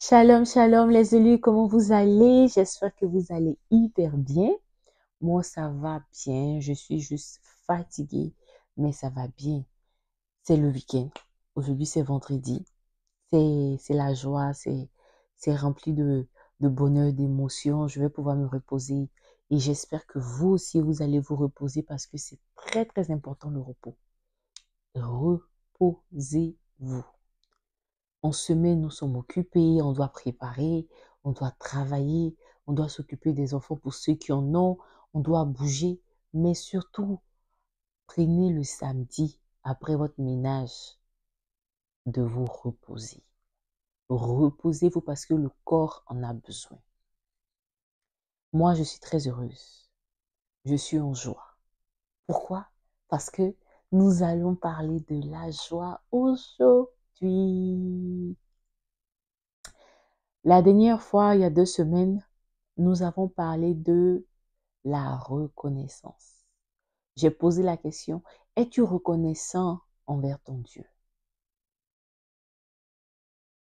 Shalom, shalom les élus, comment vous allez? J'espère que vous allez hyper bien. Moi, ça va bien. Je suis juste fatiguée, mais ça va bien. C'est le week-end. Aujourd'hui, c'est vendredi. C'est la joie, c'est rempli de bonheur, d'émotions. Je vais pouvoir me reposer et j'espère que vous aussi, vous allez vous reposer parce que c'est très, très important le repos. Reposez-vous. En semaine, nous sommes occupés, on doit préparer, on doit travailler, on doit s'occuper des enfants pour ceux qui en ont, on doit bouger. Mais surtout, prenez le samedi, après votre ménage, de vous reposer. Reposez-vous parce que le corps en a besoin. Moi, je suis très heureuse. Je suis en joie. Pourquoi? Parce que nous allons parler de la joie aujourd'hui. La dernière fois, il y a 2 semaines, nous avons parlé de la reconnaissance. J'ai posé la question, es-tu reconnaissant envers ton Dieu?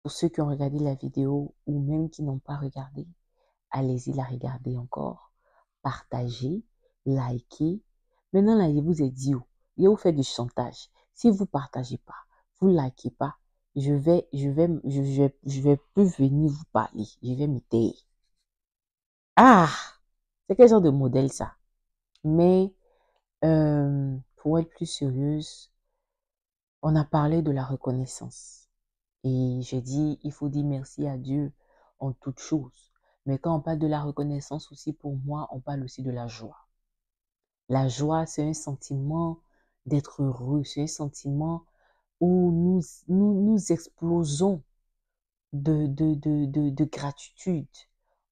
Pour ceux qui ont regardé la vidéo ou même qui n'ont pas regardé, allez-y la regarder encore, partagez, likez. Maintenant, là, je vous ai dit, il vous fait du chantage. Si vous ne partagez pas, vous ne likez pas, je vais plus venir vous parler. Je vais me taire. Ah! C'est quel genre de modèle ça? Mais pour être plus sérieuse, on a parlé de la reconnaissance. Et j'ai dit, il faut dire merci à Dieu en toutes choses. Mais quand on parle de la reconnaissance aussi, pour moi, on parle aussi de la joie. La joie, c'est un sentiment d'être heureux. C'est un sentiment où nous explosons de gratitude.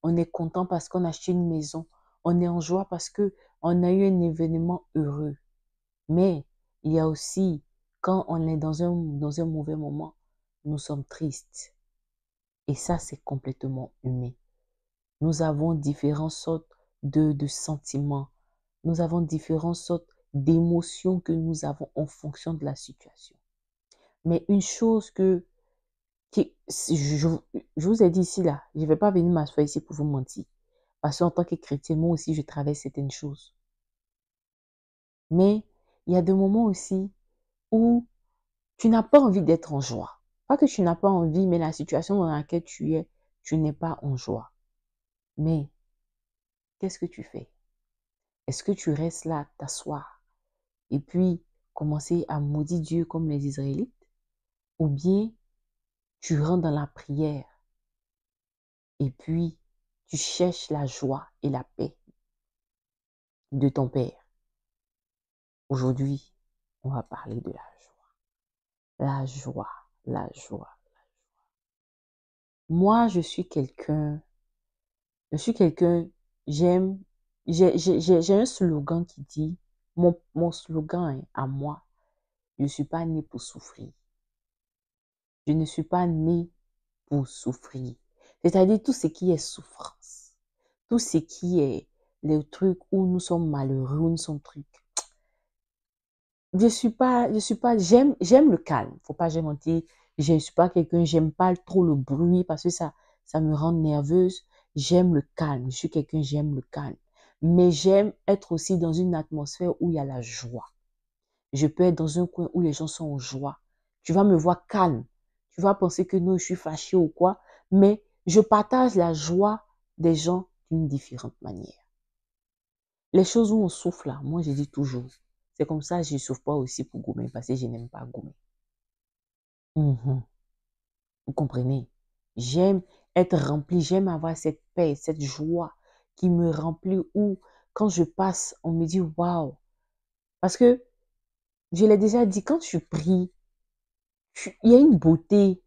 On est content parce qu'on a acheté une maison. On est en joie parce que on a eu un événement heureux. Mais il y a aussi, quand on est dans un mauvais moment, nous sommes tristes. Et ça, c'est complètement humain. Nous avons différentes sortes de sentiments. Nous avons différentes sortes d'émotions que nous avons en fonction de la situation. Mais une chose je vous ai dit ici, là, je ne vais pas venir m'asseoir ici pour vous mentir. Parce qu'en tant que chrétien, moi aussi, je traverse certaines choses. Mais il y a des moments aussi où tu n'as pas envie d'être en joie. Pas que tu n'as pas envie, mais la situation dans laquelle tu es, tu n'es pas en joie. Mais qu'est-ce que tu fais? Est-ce que tu restes là, t'asseoir, et puis commencer à maudire Dieu comme les Israélites? Ou bien tu rentres dans la prière et puis tu cherches la joie et la paix de ton Père? Aujourd'hui, on va parler de la joie. La joie, la joie. Moi, je suis quelqu'un, j'aime, j'ai un slogan qui dit, mon slogan est à moi, je ne suis pas né pour souffrir. Je ne suis pas né pour souffrir. C'est-à-dire tout ce qui est souffrance, tout ce qui est les trucs où nous sommes malheureux, où nous sommes trucs. J'aime le calme. Faut pas que je mentir. Je ne suis pas quelqu'un, j'aime pas trop le bruit parce que ça me rend nerveuse. J'aime le calme. Je suis quelqu'un, j'aime le calme. Mais j'aime être aussi dans une atmosphère où il y a la joie. Je peux être dans un coin où les gens sont en joie. Tu vas me voir calme. Tu vas penser que non, je suis fâchée ou quoi. Mais je partage la joie des gens d'une différente manière. Les choses où on souffle là, moi je dis toujours, c'est comme ça, je ne souffre pas aussi pour gommer parce que je n'aime pas gommer. Mhm. Vous comprenez? J'aime être rempli, j'aime avoir cette paix, cette joie qui me remplit où quand je passe, on me dit waouh. Parce que je l'ai déjà dit, quand tu pries, il y a une beauté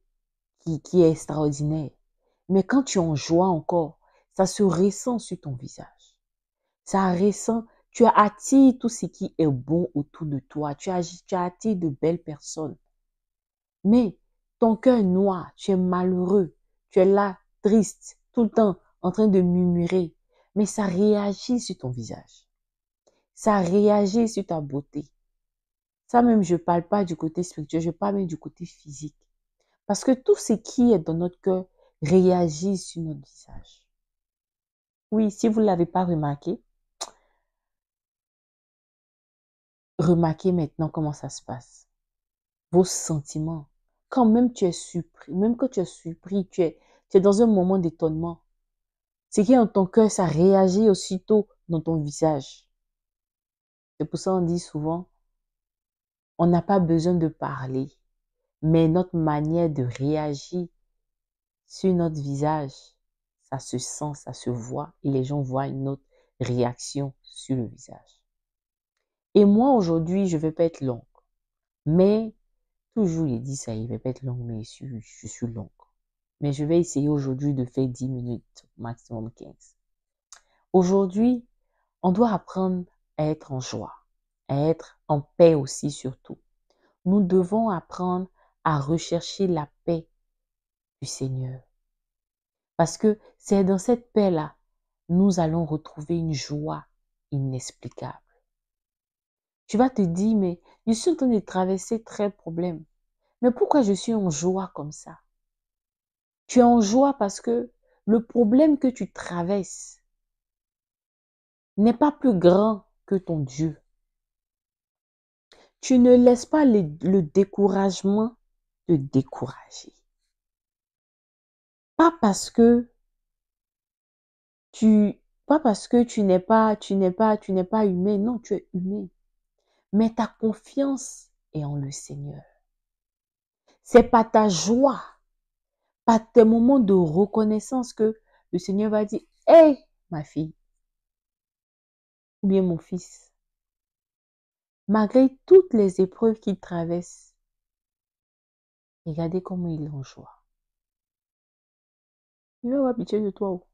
qui est extraordinaire. Mais quand tu es en joie encore, ça se ressent sur ton visage. Ça ressent, tu attires tout ce qui est bon autour de toi. Tu attires de belles personnes. Mais ton cœur est noir, tu es malheureux, tu es là, triste, tout le temps en train de murmurer. Mais ça réagit sur ton visage. Ça réagit sur ta beauté. Ça même, je ne parle pas du côté spirituel, je parle même du côté physique. Parce que tout ce qui est dans notre cœur, réagir sur notre visage. Oui, si vous ne l'avez pas remarqué, remarquez maintenant comment ça se passe. Vos sentiments. Quand même tu es surpris, même quand tu es surpris, tu es dans un moment d'étonnement. Ce qui est dans ton cœur, ça réagit aussitôt dans ton visage. C'est pour ça qu'on dit souvent, on n'a pas besoin de parler, mais notre manière de réagir sur notre visage, ça se sent, ça se voit, et les gens voient une autre réaction sur le visage. Et moi, aujourd'hui, je ne vais pas être longue, mais toujours, il dit ça, il ne va pas être longue, mais je suis longue. Mais je vais essayer aujourd'hui de faire 10 minutes, maximum 15. Aujourd'hui, on doit apprendre à être en joie, à être en paix aussi surtout. Nous devons apprendre à rechercher la paix du Seigneur. Parce que c'est dans cette paix-là, nous allons retrouver une joie inexplicable. Tu vas te dire, mais je suis en train de traverser très problème. Mais pourquoi je suis en joie comme ça? Tu es en joie parce que le problème que tu traverses n'est pas plus grand que ton Dieu. Tu ne laisses pas le découragement te décourager. Pas parce que tu n'es pas humain. Non, tu es humain. Mais ta confiance est en le Seigneur. C'est pas ta joie, pas tes moments de reconnaissance que le Seigneur va dire, hé, ma fille, ou bien mon fils, malgré toutes les épreuves qu'il traverse, regardez comment il est en joie. Il va avoir pitié de toi. Oh.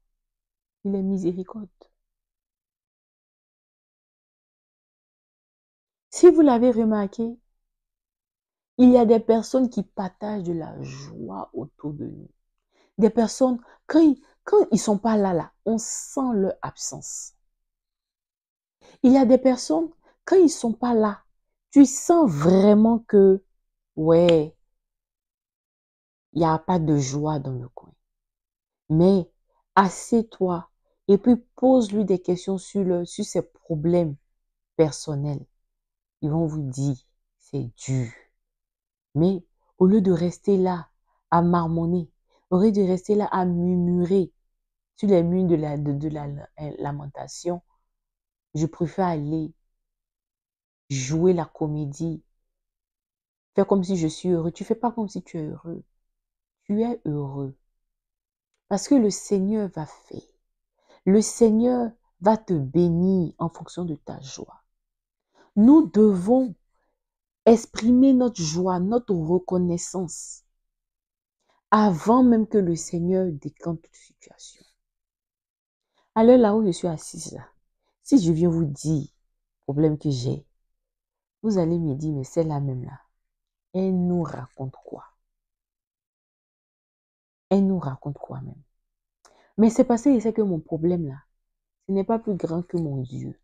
Il est miséricorde. Si vous l'avez remarqué, il y a des personnes qui partagent de la joie autour de nous. Des personnes, quand ils sont pas là, on sent leur absence. Il y a des personnes, quand ils sont pas là, tu sens vraiment que, ouais, il n'y a pas de joie dans le coin. Mais assieds-toi et puis pose-lui des questions sur ses problèmes personnels. Ils vont vous dire, c'est dur. Mais au lieu de rester là à marmonner, au lieu de rester là à murmurer sur les murs de la lamentation, je préfère aller jouer la comédie, faire comme si je suis heureux. Tu fais pas comme si tu es heureux. Tu es heureux. Parce que le Seigneur va faire. Le Seigneur va te bénir en fonction de ta joie. Nous devons exprimer notre joie, notre reconnaissance avant même que le Seigneur décante toute situation. Alors là où je suis assise là, si je viens vous dire le problème que j'ai, vous allez me dire, mais c'est la même là. Elle nous raconte quoi? Elle nous raconte quoi même? Mais c'est parce que je sais que mon problème là, ce n'est pas plus grand que mon Dieu.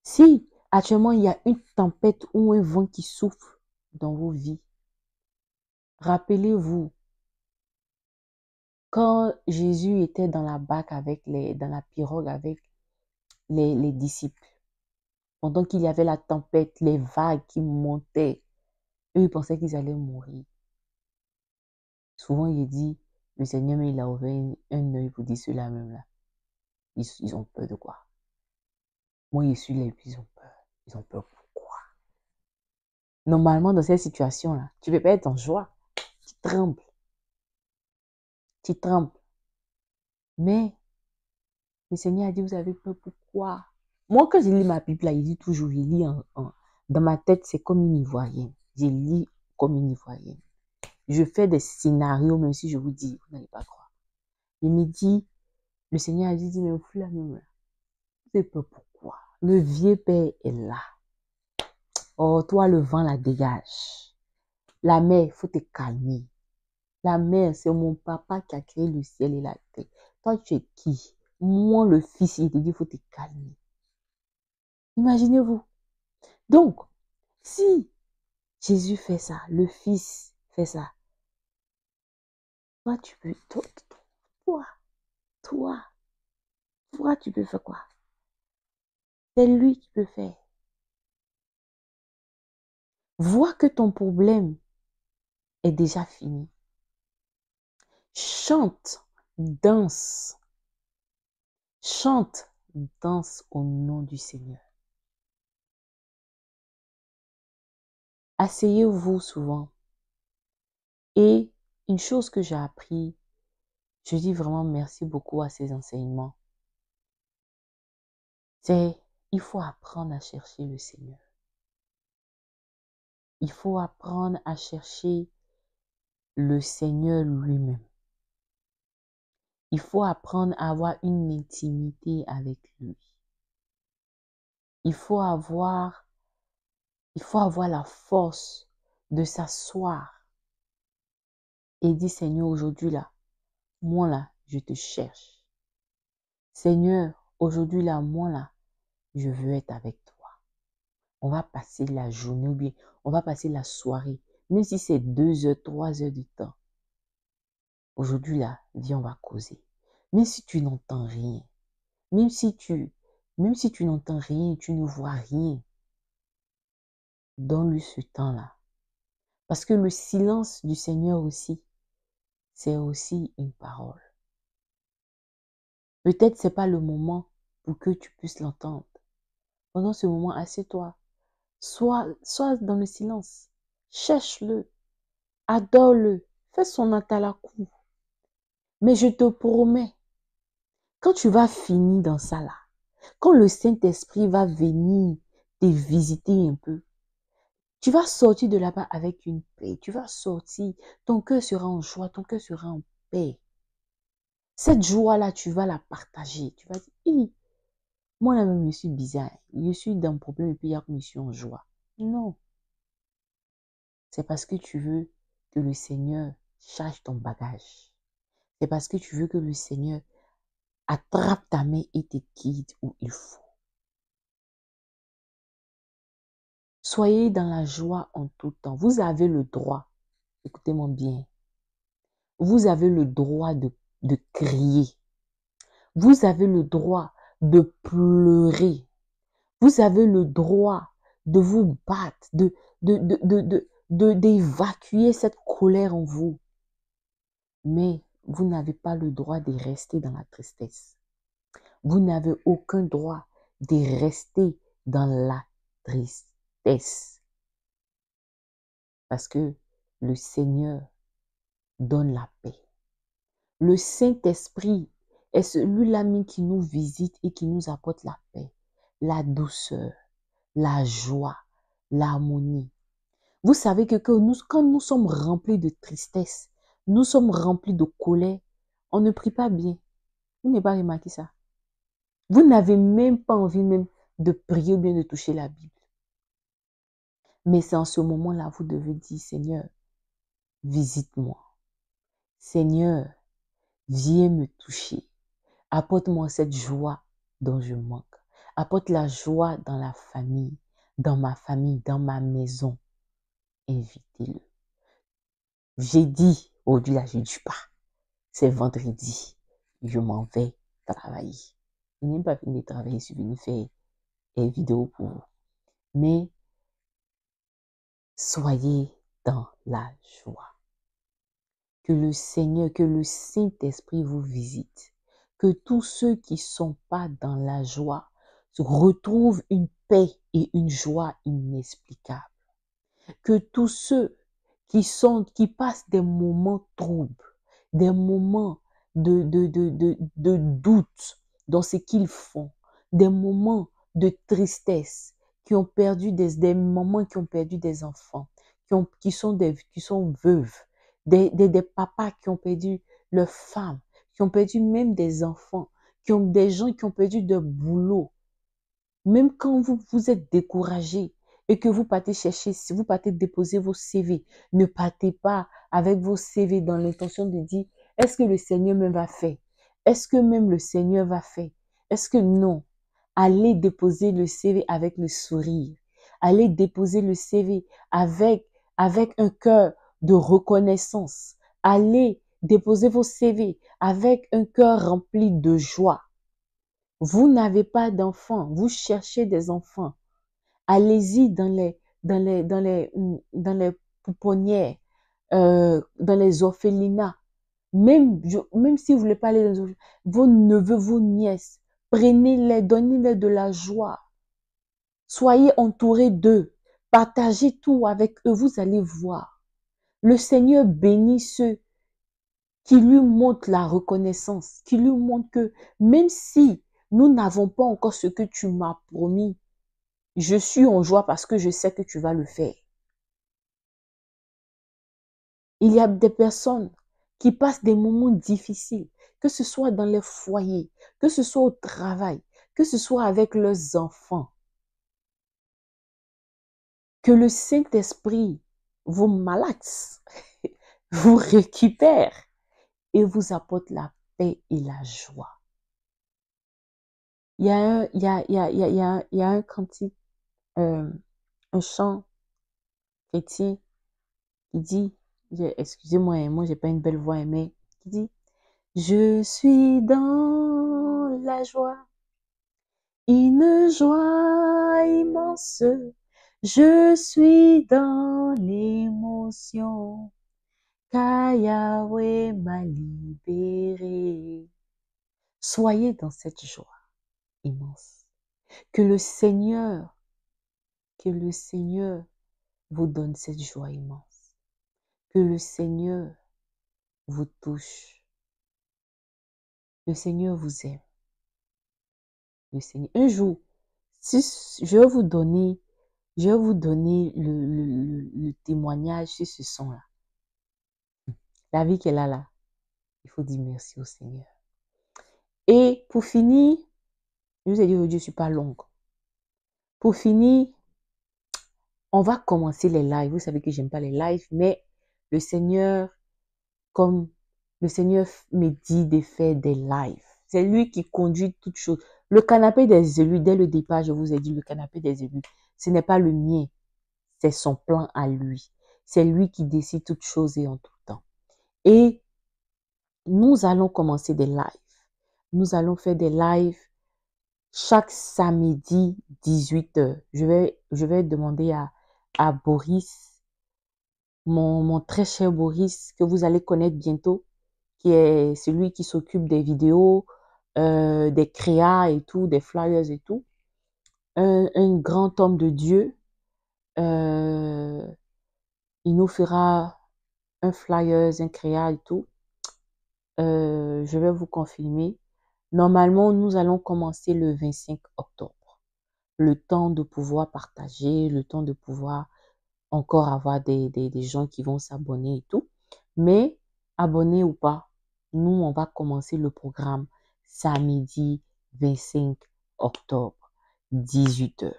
Si actuellement il y a une tempête ou un vent qui souffle dans vos vies, rappelez-vous, quand Jésus était dans la barque dans la pirogue avec les disciples, pendant qu'il y avait la tempête, les vagues qui montaient, eux ils pensaient qu'ils allaient mourir. Souvent il dit, le Seigneur, mais il a ouvert un œil pour dire cela même là. Ils ont peur de quoi? Moi, je suis là et puis ils ont peur. Ils ont peur pourquoi? Normalement, dans cette situation-là, tu ne peux pas être en joie. Tu trembles. Tu trembles. Mais le Seigneur a dit, vous avez peur pourquoi? Moi, quand je lis ma Bible, là, il dit toujours, je lis dans ma tête, c'est comme une Ivoirienne. Je lis comme une Ivoirienne. Je fais des scénarios, même si je vous dis, vous n'allez pas croire. Il me dit, le Seigneur a dit, mais vous là même là. Vous avez peur pourquoi? Le vieux père est là. Oh, toi, le vent la dégage. La mer, il faut te calmer. La mer, c'est mon papa qui a créé le ciel et la terre. Toi, tu es qui? Moi, le fils, il te dit, il faut te calmer. Imaginez-vous. Donc, si Jésus fait ça, le fils fait ça, Toi, tu peux, toi, toi, toi, tu peux faire quoi? C'est lui qui peut faire. Vois que ton problème est déjà fini. Chante, danse, chante, danse au nom du Seigneur. Asseyez-vous souvent. Et une chose que j'ai appris, je dis vraiment merci beaucoup à ces enseignements, c'est il faut apprendre à chercher le Seigneur. Il faut apprendre à chercher le Seigneur lui-même. Il faut apprendre à avoir une intimité avec lui. Il faut avoir la force de s'asseoir et dire, Seigneur, aujourd'hui là, moi là, je te cherche. Seigneur, aujourd'hui là, moi là, je veux être avec toi. On va passer la journée ou bien on va passer la soirée, même si c'est 2 heures, 3 heures de temps. Aujourd'hui là, viens, on va causer. Même si tu n'entends rien, même si tu n'entends rien, tu ne vois rien, donne-lui ce temps-là. Parce que le silence du Seigneur aussi, c'est aussi une parole. Peut-être c'est pas le moment pour que tu puisses l'entendre. Pendant ce moment, assieds-toi. Sois dans le silence. Cherche-le. Adore-le. Fais son atalakou. Mais je te promets, quand tu vas finir dans ça là, quand le Saint-Esprit va venir te visiter un peu, tu vas sortir de là-bas avec une paix. Tu vas sortir, ton cœur sera en joie, ton cœur sera en paix. Cette joie-là, tu vas la partager. Tu vas dire, moi là-même, je suis bizarre. Je suis dans un problème et puis il y a que je suis en joie. Non. C'est parce que tu veux que le Seigneur charge ton bagage. C'est parce que tu veux que le Seigneur attrape ta main et te guide où il faut. Soyez dans la joie en tout temps. Vous avez le droit, écoutez-moi bien, vous avez le droit de crier. Vous avez le droit de pleurer. Vous avez le droit de vous battre, d'évacuer cette colère en vous. Mais vous n'avez pas le droit de rester dans la tristesse. Vous n'avez aucun droit de rester dans la tristesse. Parce que le Seigneur donne la paix. Le Saint-Esprit est celui-là même qui nous visite et qui nous apporte la paix, la douceur, la joie, l'harmonie. Vous savez que quand nous sommes remplis de tristesse, nous sommes remplis de colère, on ne prie pas bien. Vous n'avez pas remarqué ça? Vous n'avez même pas envie même de prier ou bien de toucher la Bible. Mais c'est en ce moment-là, vous devez dire, Seigneur, visite-moi. Seigneur, viens me toucher. Apporte-moi cette joie dont je manque. Apporte la joie dans la famille, dans ma maison. Invitez-le. J'ai dit, aujourd'hui là, je ne dis pas. C'est vendredi. Je m'en vais travailler. Je n'ai pas fini de travailler, je suis venu faire des vidéos pour vous. Mais soyez dans la joie. Que le Seigneur, que le Saint-Esprit vous visite. Que tous ceux qui ne sont pas dans la joie retrouvent une paix et une joie inexplicables. Que tous ceux qui passent des moments troubles, des moments de doute dans ce qu'ils font, des moments de tristesse, qui ont perdu des mamans qui ont perdu des enfants, qui sont veuves, des papas qui ont perdu leurs femmes, qui ont perdu même des enfants, des gens qui ont perdu de boulot. Même quand vous êtes découragé et que vous partez chercher, si vous partez déposer vos CV, ne partez pas avec vos CV dans l'intention de dire, est-ce que le Seigneur même va faire? Est-ce que même le Seigneur va faire? Est-ce que non? Allez déposer le CV avec le sourire. Allez déposer le CV avec un cœur de reconnaissance. Allez déposez vos CV avec un cœur rempli de joie. Vous n'avez pas d'enfants, vous cherchez des enfants. Allez-y dans les pouponnières, dans les orphelinats. Même si vous voulez pas aller dans les orphelinats, vos neveux, vos nièces, prenez-les, donnez-les de la joie. Soyez entourés d'eux. Partagez tout avec eux. Vous allez voir. Le Seigneur bénit ceux qui lui montrent la reconnaissance, qui lui montrent que même si nous n'avons pas encore ce que tu m'as promis, je suis en joie parce que je sais que tu vas le faire. Il y a des personnes qui passent des moments difficiles, que ce soit dans les foyers, que ce soit au travail, que ce soit avec leurs enfants. Que le Saint-Esprit vous malaxe, vous récupère et vous apporte la paix et la joie. Il y a un cantique, un chant chrétien qui dit, excusez-moi, moi j'ai pas une belle voix, mais qui dit, je suis dans la joie, une joie immense, je suis dans l'émotion, car Yahweh m'a libéré. Soyez dans cette joie immense. Que le Seigneur vous donne cette joie immense. Que le Seigneur vous touche. Le Seigneur vous aime. Le Seigneur. Un jour, si je vais vous donner le témoignage sur ce son-là. La vie qu'elle a là, il faut dire merci au Seigneur. Et pour finir, je vous ai dit aujourd'hui, je ne suis pas longue. Pour finir, on va commencer les lives. Vous savez que j'aime pas les lives, mais le Seigneur, comme le Seigneur me dit de faire des lives. C'est lui qui conduit toutes choses. Le canapé des élus, dès le départ, je vous ai dit, le canapé des élus, ce n'est pas le mien. C'est son plan à lui. C'est lui qui décide toutes choses et en tout temps. Et nous allons commencer des lives. Nous allons faire des lives chaque samedi 18h. Je vais demander à Boris, mon très cher Boris, que vous allez connaître bientôt, qui est celui qui s'occupe des vidéos, des créas et tout, des flyers et tout. Un grand homme de Dieu. Il nous fera un flyers, un créa et tout. Je vais vous confirmer. Normalement, nous allons commencer le 25 octobre. Le temps de pouvoir partager, le temps de pouvoir encore avoir des gens qui vont s'abonner et tout. Mais, abonnés ou pas, nous, on va commencer le programme samedi 25 octobre, 18h.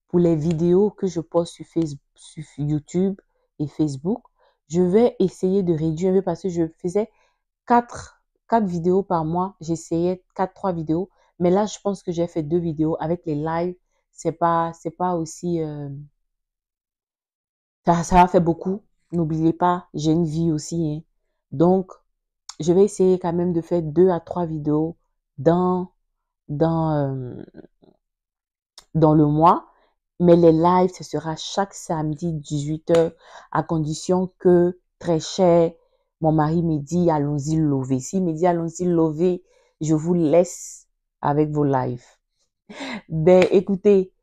Pour les vidéos que je poste sur Facebook, sur YouTube et Facebook, je vais essayer de réduire parce que je faisais 4 vidéos par mois. J'essayais 3 vidéos. Mais là, je pense que j'ai fait 2 vidéos avec les lives. C'est pas aussi, ça va faire beaucoup. N'oubliez pas, j'ai une vie aussi, hein. Donc, je vais essayer quand même de faire 2 à 3 vidéos dans le mois. Mais les lives, ce sera chaque samedi 18h à condition que, très cher, mon mari me dit allons-y lever. S'il me dit allons-y lever, je vous laisse avec vos lives. Ben écoutez,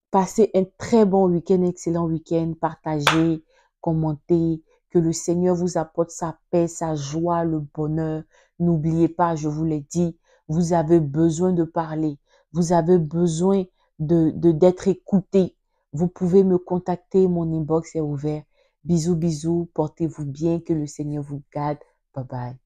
passez un très bon week-end, excellent week-end. Partagez, commentez. Que le Seigneur vous apporte sa paix, sa joie, le bonheur. N'oubliez pas, je vous l'ai dit, vous avez besoin de parler. Vous avez besoin d'être écouté. Vous pouvez me contacter, mon inbox est ouvert. Bisous, bisous, portez-vous bien, que le Seigneur vous garde. Bye bye.